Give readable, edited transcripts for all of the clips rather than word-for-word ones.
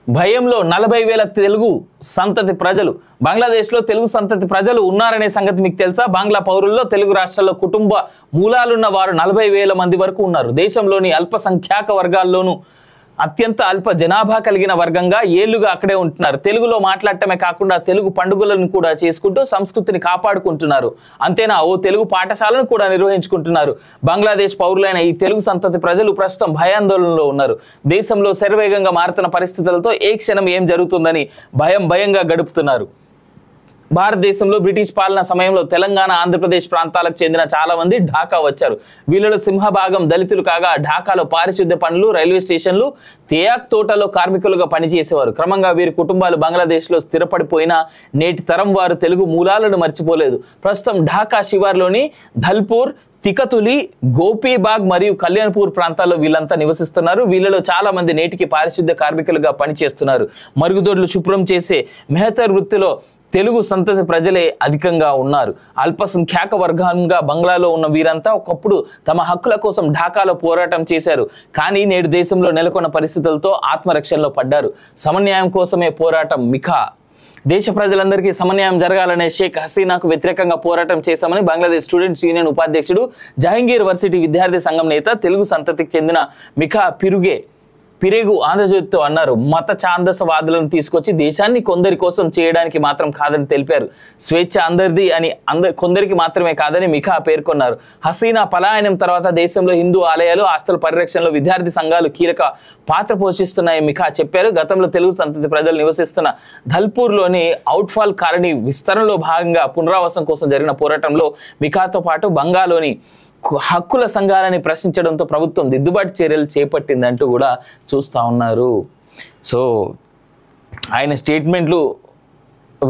భయంలో 40,000 తెలుగు సంతతి ప్రజలు. బంగ్లాదేశ్లో తెలుగు సంతతి ప్రజలు ఉన్నారనే సంగతి మీకు తెలుసా? బంగ్లా పౌరుల్లో తెలుగు రాష్ట్రాల్లో కుటుంబ మూలాలున్న వారు 40,000 మంది వరకు ఉన్నారు. దేశంలోని అల్పసంఖ్యాక వర్గాల్లోనూ అత్యంత అల్ప జనాభా కలిగిన వర్గంగా ఏళ్లుగా అక్కడే ఉంటున్నారు. తెలుగులో మాట్లాడటమే కాకుండా తెలుగు పండుగలను కూడా చేసుకుంటూ సంస్కృతిని కాపాడుకుంటున్నారు. అంతేనా, ఓ తెలుగు పాఠశాలను కూడా నిర్వహించుకుంటున్నారు. బంగ్లాదేశ్ పౌరులైన ఈ తెలుగు సంతతి ప్రజలు ప్రస్తుతం భయాందోళనలో ఉన్నారు. దేశంలో శరవేగంగా మారుతున్న పరిస్థితులతో ఏ క్షణం ఏం జరుగుతుందని భయంగా గడుపుతున్నారు. భారతదేశంలో బ్రిటిష్ పాలన సమయంలో తెలంగాణ, ఆంధ్రప్రదేశ్ ప్రాంతాలకు చెందిన చాలా మంది ఢాకా వచ్చారు. వీళ్ళలో సింహభాగం దళితులు కాగా ఢాకాలో పారిశుద్ధ్య పనులు, రైల్వే స్టేషన్లు, తేయాక్ తోటలో కార్మికులుగా పనిచేసేవారు. క్రమంగా వీరి కుటుంబాలు బంగ్లాదేశ్లో స్థిరపడిపోయినా నేటి తరం వారు తెలుగు మూలాలను మర్చిపోలేదు. ప్రస్తుతం ఢాకా శివార్లోని ధల్పూర్, తికతులి, గోపీబాగ్ మరియు కళ్యాణ్పూర్ ప్రాంతాల్లో వీళ్ళంతా నివసిస్తున్నారు. వీళ్ళలో చాలా మంది నేటికి పారిశుద్ధ్య కార్మికులుగా పనిచేస్తున్నారు. మరుగుదొడ్లు శుభ్రం చేసే మెహతర్ వృత్తిలో తెలుగు సంతతి ప్రజలే అధికంగా ఉన్నారు. అల్పసంఖ్యాక వర్గంగా బంగ్లాలో ఉన్న వీరంతా ఒకప్పుడు తమ హక్కుల కోసం ఢాకాలో పోరాటం చేశారు. కానీ నేడు దేశంలో నెలకొన్న పరిస్థితులతో ఆత్మరక్షణలో పడ్డారు. సమన్యాయం కోసమే పోరాటం మిఖా. దేశ ప్రజలందరికీ సమన్యాయం జరగాలనే షేక్ హసీనాకు వ్యతిరేకంగా పోరాటం చేశామని బంగ్లాదేశ్ స్టూడెంట్స్ యూనియన్ ఉపాధ్యక్షుడు, జహంగీర్ వర్సిటీ విద్యార్థి సంఘం నేత, తెలుగు సంతతికి చెందిన మిఖా పిరేగు ఆంధ్రజ్యోతితో అన్నారు. మత ఛాందసవాదులను తీసుకొచ్చి దేశాన్ని కొందరి కోసం చేయడానికి మాత్రం కాదని తెలిపారు. స్వేచ్ఛ అందరిది అని కొందరికి మాత్రమే కాదని మిఖా పేర్కొన్నారు. హసీనా పలాయనం తర్వాత దేశంలో హిందూ ఆలయాలు, ఆస్తుల పరిరక్షణలో విద్యార్థి సంఘాలు కీలక పాత్ర పోషిస్తున్నాయని మిఖా చెప్పారు. గతంలో తెలుగు సంతతి ప్రజలు నివసిస్తున్న ధల్పూర్లోని అవుట్ఫాల్ కాలనీ విస్తరణలో భాగంగా పునరావాసం కోసం జరిగిన పోరాటంలో మిఖాతో పాటు బంగాలోని హక్కుల సంఘాలని ప్రశ్నించడంతో ప్రభుత్వం దిద్దుబాటు చర్యలు చేపట్టిందంటూ కూడా చూస్తూ ఉన్నారు. సో ఆయన స్టేట్మెంట్లు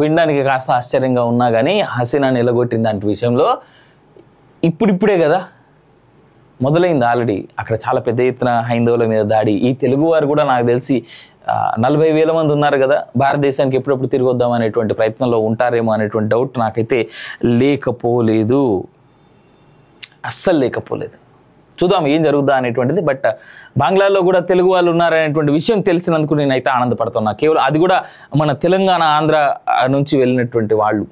వినడానికి కాస్త ఆశ్చర్యంగా ఉన్నా కానీ హసీనా నిలగొట్టింది దాంట్ విషయంలో ఇప్పుడిప్పుడే కదా మొదలైంది. ఆల్రెడీ అక్కడ చాలా పెద్ద ఎత్తున హైందవుల మీద దాడి. ఈ తెలుగువారు కూడా నాకు తెలిసి 40,000 మంది ఉన్నారు కదా, భారతదేశానికి ఎప్పుడెప్పుడు తిరిగి వద్దాం అనేటువంటి ప్రయత్నంలో ఉంటారేమో అనేటువంటి డౌట్ నాకైతే లేకపోలేదు, అస్సలు లేకపోలేదు. చూద్దాం ఏం జరుగుద్దా అనేటువంటిది. బట్ బంగ్లాలో కూడా తెలుగు వాళ్ళు ఉన్నారనేటువంటి విషయం తెలిసినందుకు నేనైతే ఆనందపడుతున్నా. కేవలం అది కూడా మన తెలంగాణ, ఆంధ్ర నుంచి వెళ్ళినటువంటి వాళ్ళు.